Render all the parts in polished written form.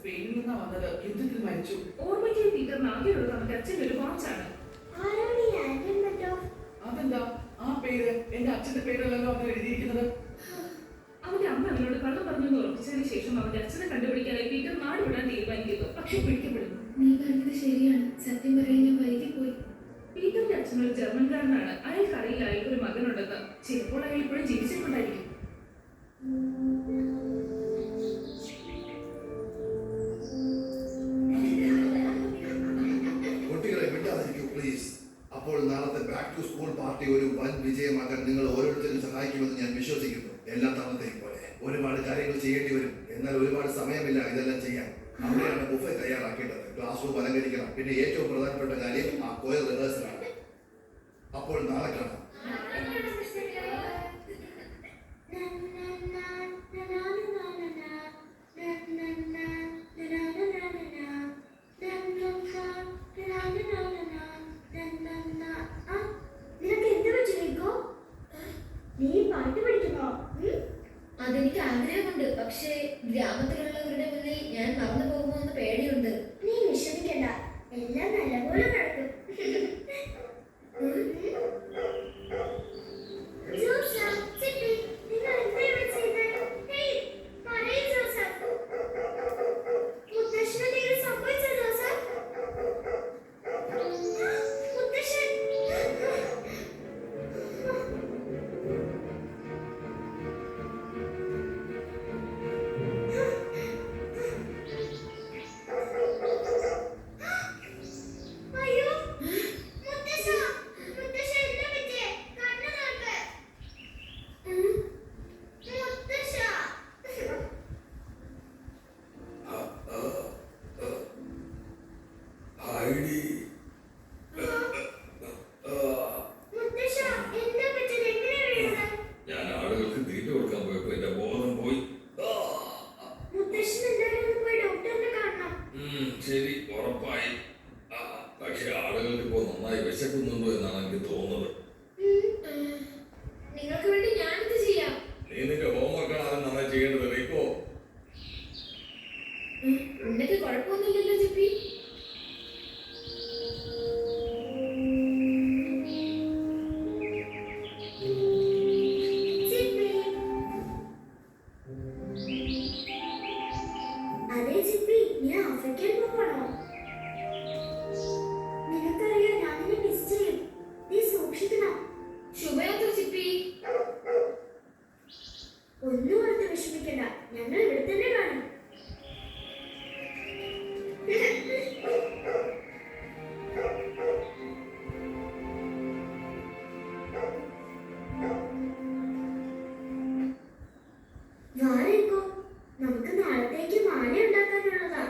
സ്പെയിനിൽ നിന്നാ വന്നത്. യുദ്ധത്തിൽ മരിച്ചു. ഓർമ്മയ്ക്ക് പീറ്ററിന് ആകെയുള്ളത് അവന്റെ അച്ഛൻ്റെ ഒരു വാച്ചാണ്. അതെന്താ ആ പേര്? എന്റെ അച്ഛന്റെ പേരല്ലല്ലോ അവർ എഴുതിയിരിക്കുന്നത്. അവന്റെ അമ്മ അവനോട് കള്ളം പറഞ്ഞെന്ന് ഉറപ്പിച്ചതിന് ശേഷം അവന്റെ അച്ഛനെ കണ്ടുപിടിക്കാനായി പീറ്റർ നാട് വിടാൻ തീരുമാനിക്കുന്നു. പക്ഷെ പിടിക്കപ്പെടുന്നു. നീ പറഞ്ഞത് ശരിയാണ്. സത്യം പറയാൻ ഞാൻ വൈകിപ്പോയി. പീറ്ററിന്റെ അച്ഛൻ ഒരു ജർമ്മൻകാരനാണ്. അയാൾക്കറിയില്ല അയാൾക്കൊരു മകനുണ്ടെന്ന്. ചിലപ്പോൾ അയാൾ ഇപ്പോഴും ജീവിച്ചിട്ടുണ്ടായിരിക്കും. അപ്പോൾ നാളത്തെ ബാക്ക് ടു സ്കൂൾ പാർട്ടി ഒരു വൻ വിജയമാക്കാൻ നിങ്ങൾ ഓരോരുത്തരും സഹായിക്കുമെന്ന് ഞാൻ വിശ്വസിക്കുന്നു. എല്ലാ തവണത്തെയും പോലെ ഒരുപാട് കാര്യങ്ങൾ ചെയ്യേണ്ടി വരും. എന്നാൽ ഒരുപാട് സമയമില്ല ഇതെല്ലാം ചെയ്യാൻ. അവിടെയാണ് ബുഫെ തയ്യാറാക്കേണ്ടത്. ക്ലാസ് റൂം അലങ്കരിക്കണം. പിന്നെ ഏറ്റവും പ്രധാനപ്പെട്ട കാര്യം ആ കൊയർ റിഹേഴ്സലാണ്. അപ്പോൾ നാളെ കാണാം. അതെനിക്ക് ആഗ്രഹമുണ്ട്. പക്ഷേ ഗ്രാമത്തിലുള്ളവരുടെ മുന്നിൽ ഞാൻ മറന്നു പോകുമോന്ന് പേടിയുണ്ട്. നീ വിഷമിക്കണ്ട, എല്ലാം നല്ലപോലെ നടക്കും. ഞാൻ ആളുകൾക്ക് തീറ്റ കൊടുക്കാൻ പോയപ്പോ എന്റെ ബോധം പോയി. ശരി, ഉറപ്പായി. പക്ഷെ ആളുകൾക്ക് ഇപ്പോ നന്നായി വിശക്കുന്നുണ്ടോ എന്നാണ് എനിക്ക് തോന്നുന്നത്. നിങ്ങൾക്ക് വേണ്ടി ഞാനിത് ചെയ്യാം. നീ നിന്റെ ഹോംവർക്കാണ് ആദ്യം നന്നായി ചെയ്യേണ്ടത്. റീക്കോ, നിനക്ക് കുഴപ്പമൊന്നുമില്ലല്ലോ ജിപ്പി? അതെ ജിപ്പി, നീ ആഫ്രിക്കയിൽ പോകണോ? നിനക്കറിയാം ഞാൻ നിന്നെ മിസ് ചെയ്യും. നീ സൂക്ഷിക്കണം. ശുഭയാത്ര ജിപ്പി. ഒന്നും ഓർത്ത് വിഷമിക്കണ്ട, ഞങ്ങൾ ഇവിടെ തന്നെ കാണും. വാരേക്കോ, നമുക്ക് നാളത്തേക്ക് മാല ഉണ്ടാക്കാനുള്ളതാ.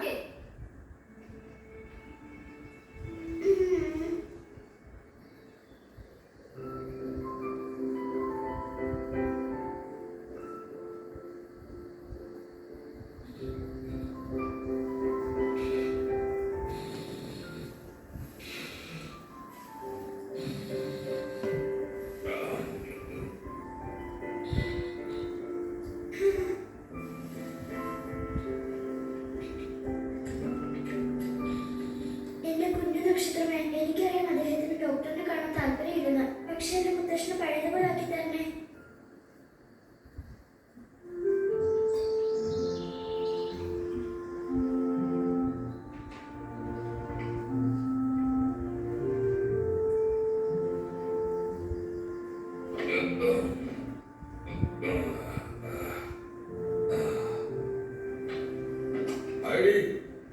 എന്റെ കുഞ്ഞു നക്ഷത്രമേ, എനിക്കറിയാം അദ്ദേഹത്തിന് ഡോക്ടറിനെ കാണാൻ താല്പര്യമില്ലെന്ന്. പക്ഷെ എന്റെ മുത്തശ്ശനെ പഴയതുപോലെ ആക്കി തരണേ.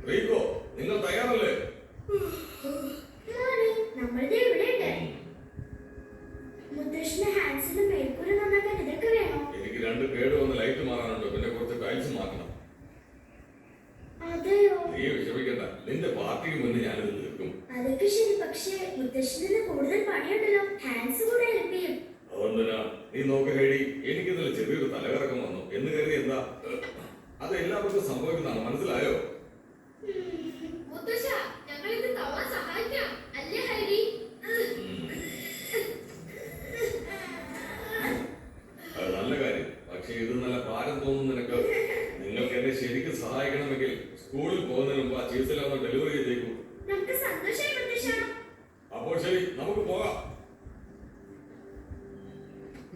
റീക്കോ, നിങ്ങൾ തയ്യാറല്ലേ? നമ്മളുടെ ഇവിടെയുണ്ട്. മുത്തശ്ശന്റെ ഹാൻസിന്റെ മേൽക്കൂര നന്നാക്കാൻ ഇതൊക്കെ വേണോ? എനിക്ക് 2 കേട് വന്ന് ലൈറ്റ് മാറാനുണ്ട്. പിന്നെ കുറച്ച് ടൈൽസ് മാറ്റണം. അതെയോ? നീ വിഷമിക്കണ്ട, നിന്റെ പാർട്ടിക്ക് മുന്നേ ഞാനിത് തീർക്കും. അതൊക്കെ ശരി, പക്ഷേ മുത്തശ്ശന് കൂടുതൽ പണിയുണ്ടല്ലോ. ഹാൻസ് കൂടെ ഹെൽപ്പ് ചെയ്യും. അതെന്തിനാ? നീ നോക്ക് ഹേഡി, എനിക്കിതിൽ ചെറിയൊരു തലകറക്കം വന്നു എന്ന് കരുതി എന്താ? അത് എല്ലാവർക്കും സംഭവിക്കുന്നതാണ്, മനസ്സിലായോ? മുത്തശ്ശ, ഞങ്ങൾ ഇത് തവാൻ സഹായിക്കാം അല്ലേ ഹരി? അത് നല്ല കാര്യം. പക്ഷെ ഇത് നല്ല ഭാരം തോന്നുന്നു നിനക്ക്. നിങ്ങൾക്ക് എന്നെ ശരിക്കും സഹായിക്കണമെങ്കിൽ സ്കൂളിൽ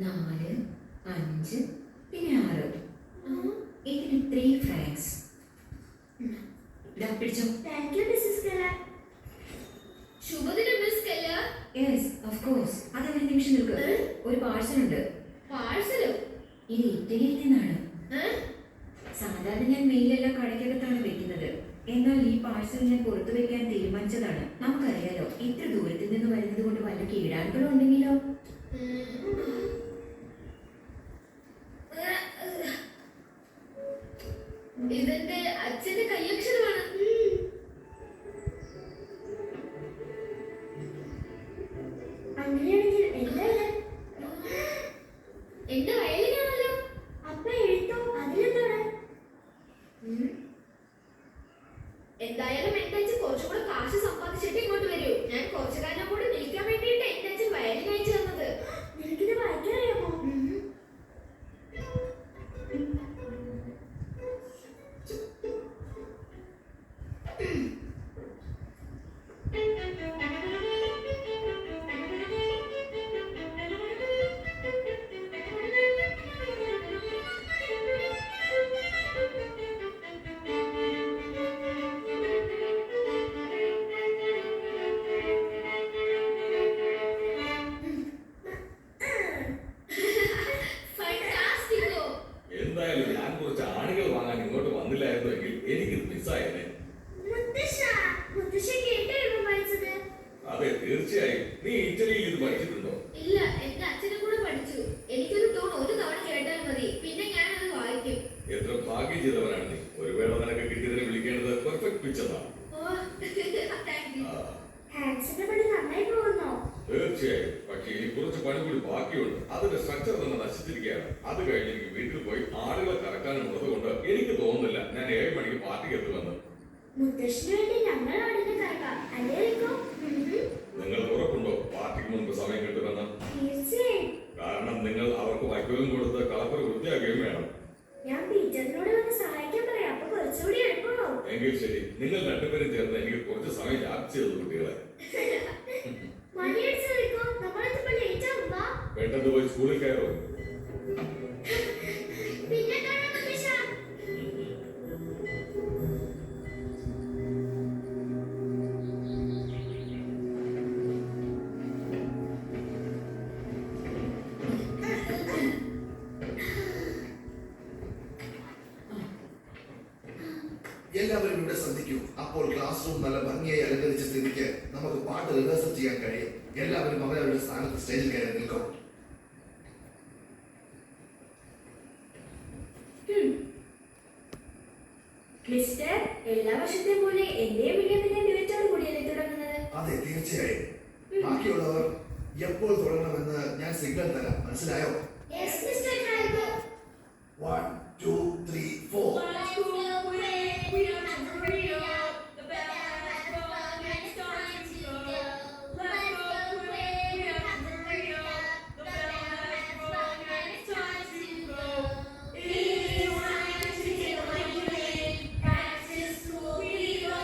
4, 5, പിന്നെ 6. ഇതിന് 3 ഫ്രാങ്ക്സ്. പിടിച്ചോ. Thank you Mrs Keller. ശുഭദിനം Miss Keller. Yes of course. അതൊരു നിമിഷം നിൽക്കുക. ഒരു പാഴ്സൽ ഉണ്ട്. പാഴ്സലോ? ഇത് ഇറ്റലിയിൽ നിന്നാണ്. സാധാരണ ഞാൻ മെയിലെല്ലാം കടയ്ക്കകത്താണ് വെക്കുന്നത്. എന്നാൽ ഈ പാഴ്സൽ ഞാൻ പുറത്തു വെക്കാൻ തീരുമാനിച്ചതാണ്. നമുക്കറിയാലോ, ഇത്ര ദൂരത്തിൽ നിന്ന് വരുന്നത് കൊണ്ട് വല്ല കീടാണുക്കളും ഉണ്ടെങ്കിലോ. ഇതെന്റെ അച്ഛന്റെ കയ്യക്ഷരമാണ്. അങ്ങനെയാണെങ്കിൽ എന്താ ഇത്? എന്റെ വയലിനാണല്ലോ. അപ്പ എഴുത്തോ? അതിലെന്താണ്? എന്തായാലും എന്റെ അച്ഛൻ കുറച്ചുകൂടെ കാശ് സമ്പാദിച്ചിട്ട് ഇങ്ങോട്ട് വരൂ. ഞാൻ കുറച്ചു കാലം കൂടി നിൽക്കാൻ വേണ്ടിയിട്ട് എന്റെ അച്ഛൻ വയലിൻ അയച്ചു തന്നത്. നിനക്കിത് വായിക്കാൻ അറിയാമോ? ഫാന്റാസ്റ്റിക്കോ. എന്തായാലും ഞാൻ കുറച്ച് ആണികൾ വാങ്ങാൻ ഇങ്ങോട്ട് വന്നില്ലായിരുന്നുവെങ്കിൽ എനിക്കിത് മിസ്സായേനെ. മുത്തശ്ശ കേട്ടായിരുന്നു വായിച്ചത്. അതെ, തീർച്ചയായും. നീ ഇറ്റലിയിൽ ഇത് പഠിച്ചിട്ടുണ്ടോ? ഇല്ല, എന്റെ അച്ഛനും കൂടെ പഠിച്ചു. എനിക്കൊരു ടൂൺ ഒരു തവണ കേട്ടാൽ മതി, പിന്നെ ഞാൻ അത് വായിക്കും. എത്ര ഭാഗ്യം ചെയ്തവനാണ് നീ. ഒരു വേള നിനക്ക് കിട്ടിയതിനെ വിളിക്കേണ്ടത് പെർഫെക്റ്റ് പിച്ച് എന്നാണ്. ഓ, താങ്ക് യു. ഹാൻസിന്റെ പണി നന്നായി പോകുന്നോ? തീർച്ചയായും. പക്ഷേ ഇനി കുറച്ച് പണി കൂടി ബാക്കിയുണ്ട്. അതിന്റെ സ്ട്രക്ചർ തന്നെ നശിച്ചിരിക്കുകയാണ്. അത് കഴിഞ്ഞ് എനിക്ക് വീട്ടിൽ പോയി ആടുകളെ കറക്കാനുള്ളത് കൊണ്ട് എനിക്ക് തോന്നുന്നില്ല ഞാൻ 7 മണിക്ക് പാർട്ടിക്ക് എത്തുമെന്ന്. മുത്തശ്ശിന് വേണ്ടി ഞങ്ങൾ ആടിനെ കറക്കാം അല്ലേ റിക്കോ? നിങ്ങൾ ഉറപ്പുണ്ടോ പാർട്ടിക്ക് മുൻപ് സമയം കിട്ടുമെന്ന്? തീർച്ചയായും. കാരണം നിങ്ങൾ അവർക്ക് വൈക്കോലും കൊടുത്ത് കളപ്പുര വൃത്തിയാക്കുകയും വേണം. ഞാൻ ടീച്ചറിനോട് വന്ന് സഹായിക്കാൻ പറയാം. അപ്പൊ കുറച്ചുകൂടി എളുപ്പമാവും. എങ്കിൽ ശരി, നിങ്ങൾ രണ്ടുപേരും ചേർന്ന് എനിക്ക് കുറച്ച് സമയം ലാഭിച്ചു ചെയ്തു കുട്ടികളെ. മണിയടിച്ച് റിക്കോ, നമ്മളെത്തിപ്പോ ലേറ്റ് ആവും. വാ. പെട്ടെന്ന് പോയി സ്കൂളിൽ കയറും. പിന്നെ കാണാം മുത്തശ്ശ. എല്ലാവരും ഇവിടെ ശ്രദ്ധിക്കൂ. അപ്പോൾ ക്ലാസ് റൂം നല്ല ഭംഗിയായി അലങ്കരിച്ച സ്ഥിതിക്ക് നമുക്ക് പാട്ട് റിഹേഴ്സൽ ചെയ്യാൻ കഴിയും. എല്ലാവരും അവരവരുടെ സ്ഥാനത്ത് സ്റ്റേജിൽ കയറി നിൽക്കും. മിസ്റ്റർ, എല്ലാ വർഷത്തെയും പോലെ എന്റെയും വില്യത്തിന്റെ ഡ്യുവറ്റോട് കൂടിയല്ലേ തുടങ്ങുന്നത്? അതെ, തീർച്ചയായും. ബാക്കിയുള്ളവർ എപ്പോൾ തുടങ്ങണമെന്ന് ഞാൻ സിഗ്നൽ തരാം. മനസ്സിലായോ? Yes, Mr. Calvo. 1, 2, 3, 4. Let's go away. We don't have to hurry up. The bell has rung and it's time to go. Let's go away. We don't have to hurry up. The bell has rung and it's time to go. It's time to take away the rain. Back to school we go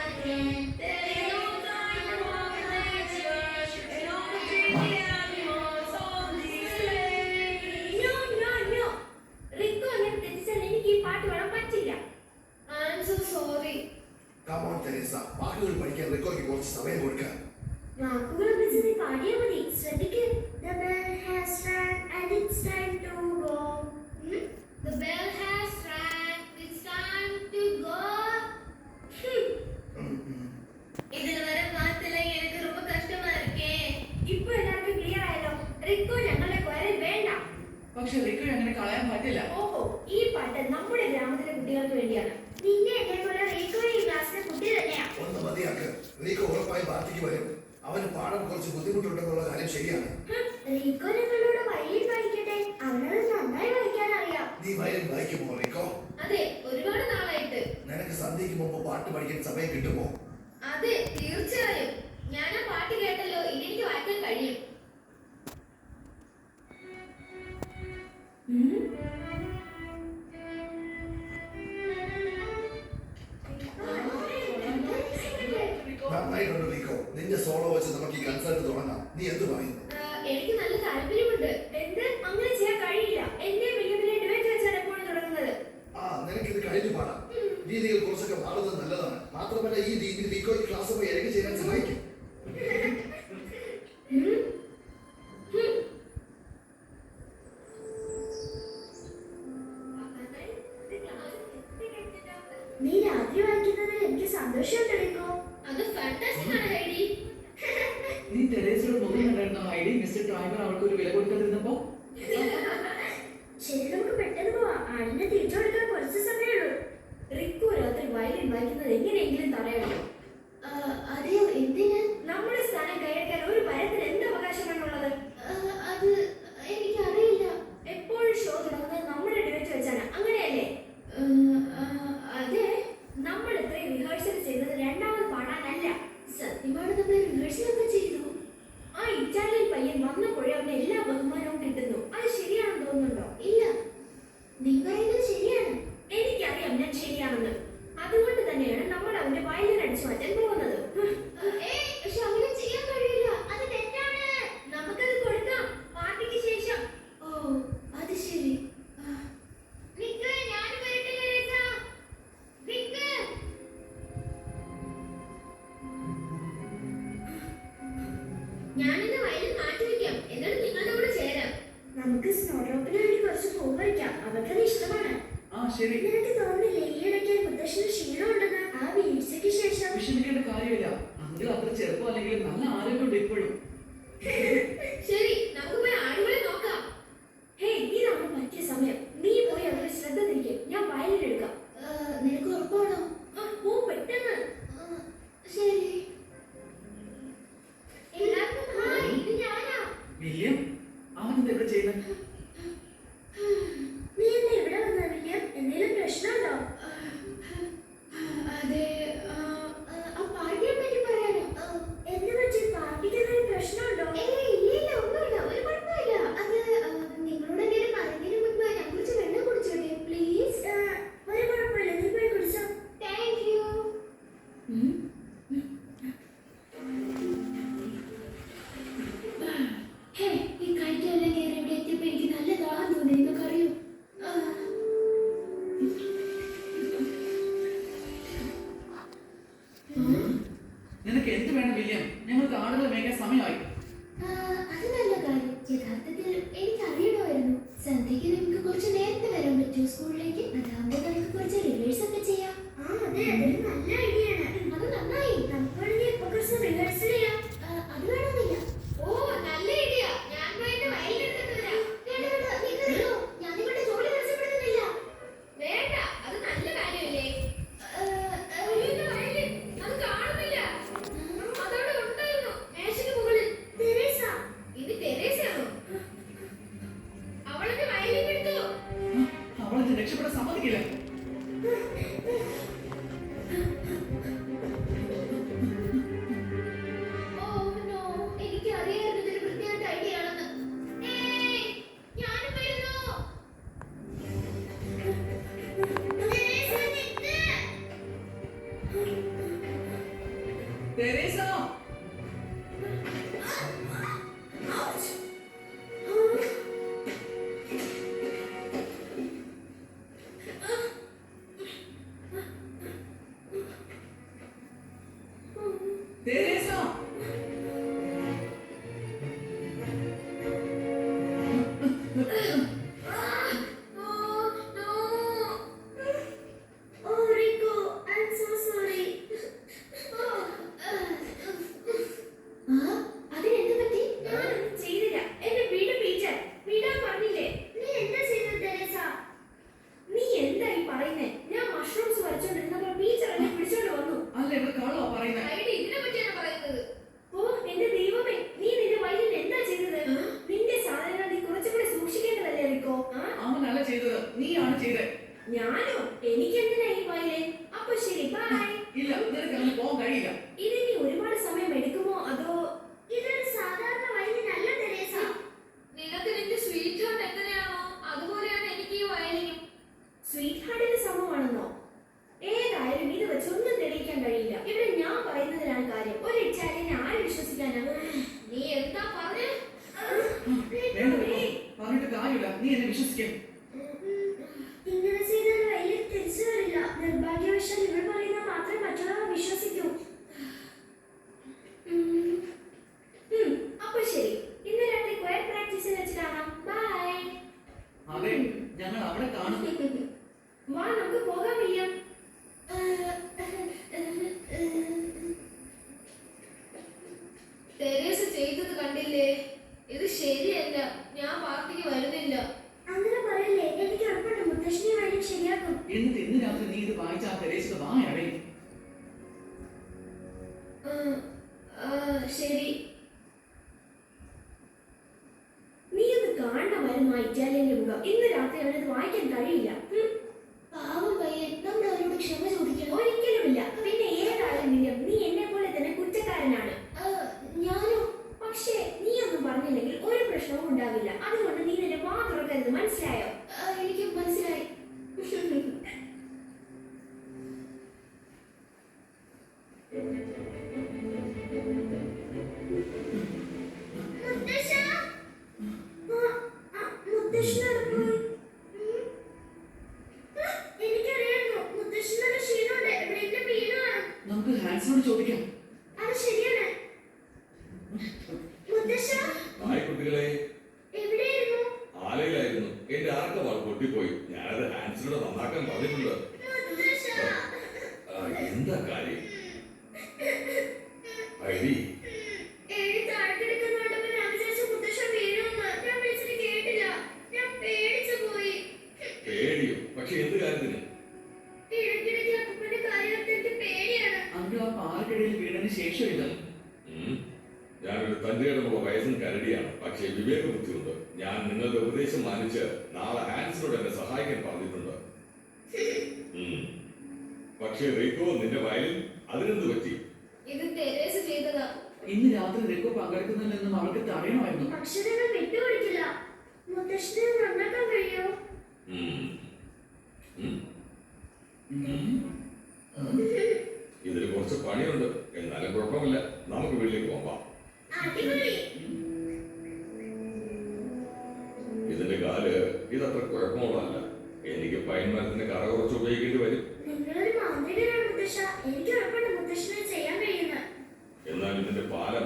again. There's no time for walking lectures and all the pretty animals on display. No, no, no. Rico അങ്ങനെ തെറ്റിച്ചാൽ എനിക്ക് ഈ പാട്ട് പാടാൻ പറ്റില്ല. I am so sorry. Come on, Teresa. വാക്കുകൾ പഠിക്കാൻ റിക്കോയ്ക്ക് കുറച്ച് സമയം കൊടുക്കാം. വാക്കുകൾ വെച്ച് നീ പാടിയാൽ മതി. ശ്രദ്ധിക്ക്. The bell has rung and it's time to go. The bell has rang. It's time to go. ഇതിന് വരെ മാറ്റത്തില്ല. എനിക്ക് ரொம்ப കഷ്ടമാ இருக்கே. ഇപ്പൊ എല്ലാവർക്കും ക്ലിയർ ആയല്ലോ. റിക്കോ ഞങ്ങളുടെ കുരൽ വേണ്ട. പക്ഷെ റിക്കോ അങ്ങനെ കളയാൻ പറ്റില്ല. ഓഹോ, ഈ പാട്ട് നമ്മുടെ ഗ്രാമത്തിലെ കുട്ടികൾക്ക് വേണ്ടിയാണ്. നിന്നെ എന്നെ പോലെ റീക്കോ ഈ ക്ലാസ്സിലെ കുട്ടി തന്നെയാ. ഒന്ന് മതിയാക്ക്. റിക്കോ ഉറപ്പായി പാർട്ടിക്ക് വരും. അവന് പാടാൻ കുറച്ച് ബുദ്ധിമുട്ടുണ്ടെന്നുള്ള കാര്യം ശരിയാണ്. റീക്കോ ഞങ്ങളോട് വയലിൻ വായിക്കട്ടെ. അവനത് നന്നായി വായിക്കാൻ അറിയാം. നീ വയലിൻ വായിക്കുമോ റിക്കോ? അതെ, ഒരുപാട് നാളായിട്ട്. നിനക്ക് സന്ധ്യയ്ക്ക് മുമ്പ് പാട്ട് പഠിക്കാൻ സമയം കിട്ടുമോ? അതെ, തീർച്ചയായും. ഞാൻ ആ പാട്ട് കേട്ടല്ലോ, ഇനി എനിക്ക് വായിക്കാൻ കഴിയും. നന്നായിട്ടുണ്ട് റിക്കോ. നിന്റെ സോളോ വെച്ച് നമുക്ക് ഈ കൺസേർട്ട് തുടങ്ങാം. നീ എന്ത് പറയുന്നു? എനിക്ക് നല്ല താല്പര്യമുണ്ട്. എന്ത്? ഡ്രൈവർ അവൾക്ക് ഒരു വില കൊടുക്കാതിരുന്നപ്പോ ശരി, നമുക്ക് പെട്ടെന്ന് പോവാം. ആടിനെ തിരിച്ചു കൊടുക്കാൻ കുറച്ച് സമയമുള്ളൂ. റിക്കു രാത്രി വയലിൻ വായിക്കുന്നത് എങ്ങനെയെങ്കിലും തടയണം. അതെയോ? എന്തിന്? നമ്മുടെ സ്ഥാനം കൈയടക്കാൻ ഒരു മരത്തിന് എന്ത് അവകാശമാണുള്ളത്? അത് എനിക്കറിയില്ല. എപ്പോഴും ഷോ തുടങ്ങുന്നത് നമ്മുടെ ഡിബേറ്റ് വെച്ചാണ്, അങ്ങനെയല്ലേ? അതെ, നമ്മൾ ഇത്രയും റിഹേഴ്സൽ ചെയ്തത് രണ്ടാമത് പാടാനല്ല. സത്യമാണ്, നമ്മൾ റിഹേഴ്സലൊക്കെ ചെയ്തു. ആ ഇറ്റാലിയൻ പയ്യൻ വന്നപ്പോഴേ അവന് എല്ലാ ബഹുമാനവും കിട്ടുന്നു. അത് ശരിയാണെന്ന് തോന്നുന്നുണ്ടോ? ഇല്ല, നീ പറയുന്നത് ശരിയാണ്. എനിക്കറിയാം ഞാൻ ശരിയാണെന്ന്. അതുകൊണ്ട് തന്നെയാണ് നമ്മൾ അവന്റെ വയലിൻ അടിച്ചു മാറ്റാൻ പോകുന്നത്. പക്ഷെ അങ്ങനെ ചെയ്യാൻ കഴിയില്ല, അത് തെറ്റാണ്. നമുക്കത് കൊടുക്കാം പാർട്ടിക്ക് ശേഷം. ഓ, അത് ശരി. നിക്ക്, ഞാനും വരട്ടെ തെരേസ. നിക്ക്. ഞാനിന്ന് വയലിൻ മാറ്റി വെക്കാം, എന്നിട്ട് നിങ്ങളുടെ കൂടെ ചേരാം. നമുക്ക് സ്നോഡ്രോപ്പിന് വേണ്ടി കുറച്ച് പൂ പറിക്കാം. അവർക്കത് ഇഷ്ടമാണ്. ആ ശരി. നിനക്ക് തോന്നില്ലേ ഈയിടയ്ക്ക് മുത്തശ്ശന് ക്ഷീണമുണ്ടെന്ന്? ആ വീഴ്ചയ്ക്ക് ശേഷം. വിഷമിക്കേണ്ട കാര്യമില്ല. അങ്കിൾ അത്ര ചെറുപ്പം അല്ലെങ്കിൽ നല്ല ആരോഗ്യമുണ്ട് ഇപ്പോഴും. ശരി, നമുക്ക് പോയി ആടുകളെ നോക്കാം. ഹേയ്, ഇതാണ് പറ്റിയ സമയം. നീ പോയി അവരുടെ ശ്രദ്ധ തിരിക്കും, ഞാൻ വയലിൻ എടുക്കാം. നിനക്ക് ഉറപ്പാണോ? പോ പെട്ടെന്ന്. ശരി. എല്ലാവർക്കും ഹായ്, ഇത് ഞാനാ. വില്യം, അവനെന്താ ഇവിടെ ചെയ്യുന്നത്? നീ എന്താ ഇവിടെ വന്ന വില്യം? എന്തെങ്കിലും പ്രശ്നമുണ്ടോ? അതെ, ആ പാർട്ടിയെ പറ്റി പറയാനോ? എന്ത് പറ്റി? പാർട്ടിക്ക് എന്തെങ്കിലും പ്രശ്നമുണ്ടോ? ഇല്ല, ഒന്നുമില്ല, ഒരു കുഴപ്പമില്ല. അത് നിങ്ങളോട് എന്തെങ്കിലും പറയുന്നതിന് മുൻപ് ഞാൻ കുറച്ച് വെള്ളം കുടിച്ചോട്ടെ പ്ലീസ്? ഒരു കുഴപ്പമില്ല, നീ പോയി കുടിച്ചോ. Thank you. ഹേ, ഈ കൈക്കെല്ലാം കയറി ഇവിടെ എത്തിയപ്പോ എനിക്ക് നല്ല ദാഹം തോന്നി, നിങ്ങൾക്കറിയോ? നിനക്ക് എന്ത് വേണം വില്യം? ഞങ്ങൾക്ക് ആടുകളെ മേയ്ക്കാൻ സമയമായി. അത് നല്ല കാര്യം. യഥാർത്ഥത്തിൽ എനിക്ക് അറിയണമായിരുന്നു. സന്ധ്യയ്ക്ക് നമുക്ക് കുറച്ച് നേരത്തെ വരാൻ പറ്റുമോ സ്കൂളിലേക്ക്? അതാവുമ്പോൾ നമുക്ക് കുറച്ച് റിഹേഴ്സ് ഒക്കെ ചെയ്യാം. അതെ, അതൊരു നല്ല ഐഡിയ ആണ്. അത് നന്നായി. നമുക്കാണെങ്കിൽ ഇപ്പൊ കുറച്ച് റിഹേഴ്സൽ ചെയ്യാം. അത് വേണമെന്നില്ല. ഓ, നല്ല ഐഡിയ. ഞാൻ പോയി എന്റെ വയലിൻ എടുത്തിട്ട് വരാം. വേണ്ട, വേണ്ട, നീ കയറിയോ? ഞാൻ നിങ്ങളുടെ ജോലി തടസ്സപ്പെടുത്തുന്നില്ല. വേണ്ട, അത് നല്ല കാര്യമല്ലേ? അയ്യോ, എന്റെ വയലിൻ, അത് കാണുന്നില്ല. അതവിടെ ഉണ്ടായിരുന്നു, മേശയ്ക്ക് മുകളിൽ. തെരേസ, ഇത് തെരേസയാണോ? അവളെന്റെ വയലിൻ എടുത്തു. അവളെ രക്ഷപ്പെടാൻ സമ്മതിക്കില്ല. ഓ നോ, എനിക്ക് അറിയായിരുന്നു ഇതൊരു വൃത്തിയായിട്ട് ഐഡിയ ആണെന്ന്. ഏയ്, ഞാനും വരുന്നു. Teresa, Nick. Teresa, Teresa. Oh no. Oh Rico, I'm so sorry. അതിനെന്ത് പറ്റി? ഞാനൊന്നും ചെയ്തില്ല. എന്നെ വീണ്ടും ടീച്ചർ വിടാൻ പറഞ്ഞില്ലേ? നീ എന്താ ചെയ്തത് തെരേസ? നീ എന്തായി പറയുന്നേ? ഞാൻ മഷ്റൂംസ് വരച്ചോണ്ടിരുന്നപ്പോൾ ടീച്ചർ എന്നെ പിടിച്ചോണ്ട് വന്നു. അല്ല, ഇവിടെ കള്ളോ പറയുന്നത്. ഐഡി ഇതിനെ പറ്റിയാണ് പറയുന്നത്. ഓ എന്റെ ദൈവമേ, നീ നിന്റെ വയലിൽ എന്താ ചെയ്തത്? നിന്റെ സാധനങ്ങൾ നീ കുറച്ചുകൂടെ സൂക്ഷിക്കേണ്ടതല്ലേ റിക്കോ? അവനല്ല ചെയ്തത്, നീയാണ് ചെയ്തത്. ഞാനോ? എനിക്കെന്തിനാ ഈ വയലിൻ? അപ്പൊ ശരി, ബൈ. ഇല്ല, നിനക്ക് അങ്ങനെ പോകാൻ കഴിയില്ല. ഇതിനി ഒരുപാട് സമയം എടുക്കുമോ അതോ? ഇതൊരു സാധാരണ വയലിനല്ല തെരേസ. നിനക്ക് നിന്റെ സ്വീറ്റ് ഹാർട്ട് എങ്ങനെയാണോ അതുപോലെയാണ് എനിക്ക് ഈ വയലിനും. സ്വീറ്റ് ഹാർട്ടിന് സമമാണെന്നോ? ഏതായാലും ഇത് വെച്ച് ഒന്നും തെളിയിക്കാൻ കഴിയില്ല. ഇവിടെ ഞാൻ പറയുന്നതിലാണ് കാര്യം. ഒരു ഇറ്റാലിയനെ ആര് വിശ്വസിക്കാനാ? നീ എന്താ പറഞ്ഞേ? വേണ്ട വിട്ടോ, പറഞ്ഞിട്ട് കാര്യമില്ല. നീ എന്നെ വിശ്വസിക്കും. ഇങ്ങനെ ചെയ്താൽ വയലിൻ തിരിച്ചു വരില്ല. നിർഭാഗ്യവശാൽ ഇവൾ പറയുന്ന മാത്രമേ മറ്റുള്ളവർ വിശ്വസിക്കൂ. അപ്പൊ ശരി, ഇന്ന് രാത്രി ക്വയർ പ്രാക്ടീസിൽ വെച്ച് കാണാം. ബൈ. അതെ, ഞങ്ങൾ അവിടെ കാണും. വാ, നമുക്ക് പോകാൻ വയ്യ. തെരേസ ചെയ്തത് കണ്ടില്ലേ? ഇത് ഞാൻ പാർട്ടിക്ക് വരുന്നില്ല. അങ്ങനെ പറയല്ലേ, എനിക്ക് ഉറപ്പുണ്ട് മുത്തശ്ശിനെ വഴി ശരിയാക്കും. എന്നിട്ട് ഇന്ന് രാത്രി നീ ഇത് വായിച്ച ആ തെരേസയുടെ വായടേ. ശരി. നീ ഒന്ന് കാണണമായിരുന്നു ആ ഇറ്റാലിയന്റെ മുഖം. ഇന്ന് രാത്രി അവനത് വായിക്കാൻ കഴിയില്ല. പാവം പയ്യൻ, നമ്മൾ അവരോട് ക്ഷമ ചോദിക്കണം. ഒരിക്കലുമില്ല. പിന്നെ ഏതായാലും നീ എന്നെ പോലെ തന്നെ കുറ്റക്കാരനാണ്. ഞാനോ? പക്ഷേ നീ ഒന്നും പറഞ്ഞില്ലെങ്കിൽ ഒരു പ്രശ്നവും ഉണ്ടാവില്ല. അതുകൊണ്ട് നീ നിന്റെ വാ തുറക്കരുത്, മനസ്സിലായോ? എനിക്ക് മനസ്സിലായി. മുത്തശ്ശ, മുത്തശ്ശനോട് പോയി. എനിക്കറിയാമോ മുത്തശ്ശനോട് ക്ഷീണമുണ്ട്. എവിടെയെങ്കിലും വീണാണ്. നമുക്ക് ഹാൻസിനോട് ചോദിക്കാം. അത് ശരിയാണ്. മുത്തശ്ശ, ഹായ് കുട്ടികളെ, എവിടെയായിരുന്നു? ആലയിലായിരുന്നു. എന്റെ ആർക്കമാണ് പൊട്ടിപ്പോയി. ഞാനത് ഹാൻസിനോട് നന്നാക്കാൻ പറഞ്ഞിട്ടുണ്ട്. മുത്തശ്ശ, എന്താ കാര്യം? ഐഡി എഴുതി താഴെ കിടക്കുന്നോണ്ടപ്പോ ഞാൻ വിചാരിച്ചു മുത്തശ്ശ വീഴുമെന്ന്. ഞാൻ വിളിച്ചിട്ട് കേട്ടില്ല. ഞാൻ പേടിച്ചു പോയി. പേടിയോ? പക്ഷെ എന്ത് കാര്യത്തിന്? ഇടയ്ക്കിടയ്ക്ക് അപ്പൂപ്പന്റെ കാര്യത്തിൽ എനിക്ക് പേടിയാണ്. അങ്കിൾ ആ പാറക്കിടയിൽ വീടിന് ശേഷമില്ല. ഞാനൊരു തന്റെയിടമുള്ള വയസ്സും കരടിയാണ്. പക്ഷേ വിവേക ബുദ്ധിയുണ്ട്. ഞാൻ നിങ്ങളുടെ ഉപദേശം മാനിച്ച് നാളെ ഹാൻസിനോട് എന്നെ സഹായിക്കാൻ പറഞ്ഞിട്ടുണ്ട്. പക്ഷേ റീക്കോ, നിന്റെ വയലിൻ അതിനെന്ത് പറ്റി? ഇത് തെരേസ ചെയ്തതാ. ഇന്ന് രാത്രി റിക്കോ പങ്കെടുക്കുന്നില്ലെന്നും അവൾക്ക് തടയണമായിരുന്നു. അക്ഷരങ്ങൾ വിട്ടുകൊടുക്കില്ല. മുത്തശ്ശനെ നന്നാക്കാൻ കഴിയോ? ഇതിൽ കുറച്ച് പണിയുണ്ട്. എന്നാലും കുഴപ്പമില്ല. നമുക്ക് വീട്ടിലേക്ക് പോകാം. അടിപൊളി. ഇതിന്റെ കാല് ഇതത്ര കുഴപ്പമുള്ളതല്ല. എനിക്ക് പൈൻ മരത്തിന്റെ കറ കുറച്ച് ഉപയോഗിക്കേണ്ടി വരും. നിങ്ങളൊരു മാന്ത്രികനാണ് മുത്തശ്ശ. എനിക്ക് ഉറപ്പുണ്ട് മുത്തശ്ശനെ ചെയ്യാൻ കഴിയുന്ന. എന്നാൽ ഇതിന്റെ പാലം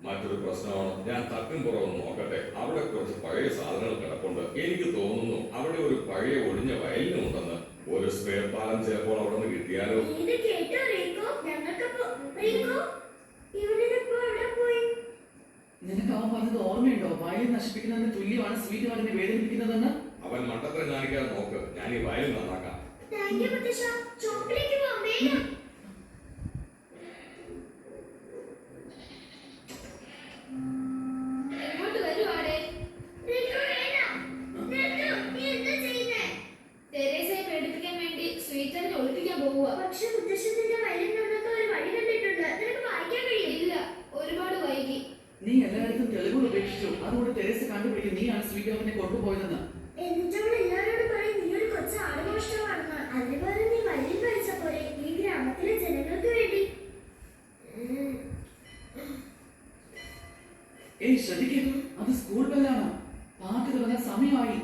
മറ്റൊരു പ്രശ്നമാണ്. ഞാൻ തക്കും പുറവും നോക്കട്ടെ. അവിടെ കുറച്ച് പഴയ സാധനങ്ങൾ കിടപ്പുണ്ട്. എനിക്ക് തോന്നുന്നു അവിടെ ഒരു പഴയ ഒഴിഞ്ഞ വയലിനും ഉണ്ടെന്ന്. ഒരു സ്പെയർ പാലം ചിലപ്പോൾ അവിടെ നിന്ന് കിട്ടിയാലോ? ഇത് കേട്ടോ റീക്കോ? ഞങ്ങൾക്കപ്പോ റീക്കോ ഇവനിപ്പോ എവിടെ പോയി? നിനക്ക് അവൻ പറഞ്ഞത് ഓർമ്മയുണ്ടോ? വയലിൻ നശിപ്പിക്കുന്നതിന് തുല്യമാണ് സ്വീറ്റ് ഹാർട്ടിനെ വേദനിപ്പിക്കുന്നതെന്ന്. അവൻ മണ്ടത്തരം കാണിക്കാതെ നോക്ക്. ഞാൻ ഈ വയലിൻ നന്നാക്കാം. താങ്ക് യു മുത്തശ്ശ. ചോപ്പിലേക്ക് പോവാം വേഗം. എങ്ങോട്ട് വരുവാടേ? റീക്കോ വേണം. നിർത്തൂ. നീ എന്താ ചെയ്യുന്നേ? തെരേസയെ പേടിപ്പിക്കാൻ വേണ്ടി സ്വീറ്ററിനെ ഒളിപ്പിക്കാൻ പോവുക. പക്ഷെ മുത്തശ്ശന്റെ വയലിൻ നന്നാക്കാൻ ഒരു വഴി കണ്ടിട്ടുണ്ട്. നിനക്ക് വായിക്കാൻ കഴിയും? ഇല്ല, ഒരുപാട് വൈകി. നീ എല്ലായിടത്തും തെളിവുകൾ ഉപേക്ഷിച്ചു. അതുകൊണ്ട് തെരേസ കണ്ടുപിടിക്കും നീയാണ് സ്വീറ്റ് ഹാർട്ടിനെ കൊണ്ടുപോയതെന്ന്. എന്നിട്ടവൾ എല്ലാവരോടും പറയും നീ ഒരു കൊച്ചു ആടുമോഷ്ടമാണെന്ന്. അതിനുപോലെ നീ വയലിൻ പഠിച്ച പോലെ ഈ ഗ്രാമത്തിലെ ജനങ്ങൾക്ക് വേണ്ടി. ഏയ് ശ്രദ്ധിക്കൂ, അത് സ്കൂൾ ബെല്ലാണ്. പാട്ട് തുടങ്ങാൻ സമയമായി.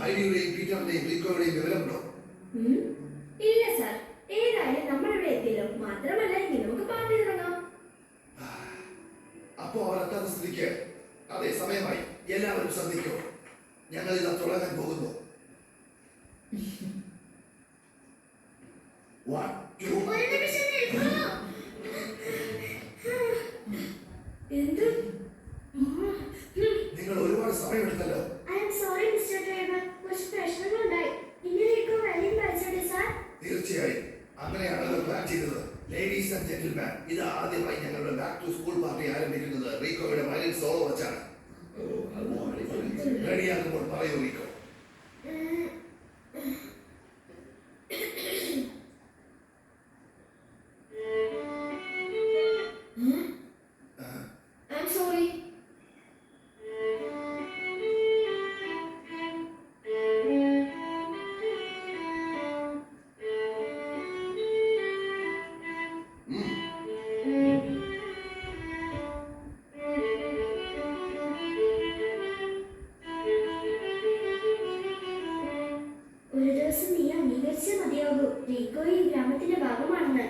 ഐഡിയുടെയും പീറ്ററിന്റെയും റിക്കോയുടെയും വിവരമുണ്ടോ? ഇല്ല സാർ. ഏതായാലും നമ്മളിവിടെ എത്തിയല്ലോ. മാത്രമല്ല ഇനി നമുക്ക് പാർട്ടി തുടങ്ങാം. അപ്പോ അവർ എത്താത്ത സ്ഥിതിക്ക് അതെ സമയമായി. എല്ലാവരും ശ്രദ്ധിക്കൂ. ഞങ്ങൾ ഇതാ തുടങ്ങാൻ പോകുന്നു. 1, 2. ഒരു നിമിഷം നിൽക്കൂ. എന്ത്? നിങ്ങൾ ഒരുപാട് സമയമെടുത്തല്ലോ. I'm sorry Mr driver. കുറച്ച് പ്രശ്നങ്ങളുണ്ടായി. ഇനി റീക്കോ വയലിൻ പഠിച്ചോട്ടെ സാർ? തീർച്ചയായും അങ്ങനെയാണല്ലോ പ്ലാൻ ചെയ്തത്. ലേഡീസ് ആൻഡ് ജെന്റിൽമാൻ, ഇത് ആദ്യമായി ഞങ്ങളുടെ ബാക്ക് ടു സ്കൂൾ പാർട്ടി ആരംഭിക്കുന്നത് റീക്കോയുടെ വയലിൻ സോളോ വച്ചാണ്. റെഡിയാകുമ്പോൾ പറയൂ റീക്കോ. I am sorry. ഒരു ദിവസം നീ അംഗീകരിച്ചേ മതിയാകൂ. റീക്കോ ഈ ഗ്രാമത്തിന്റെ ഭാഗമാണെന്ന്.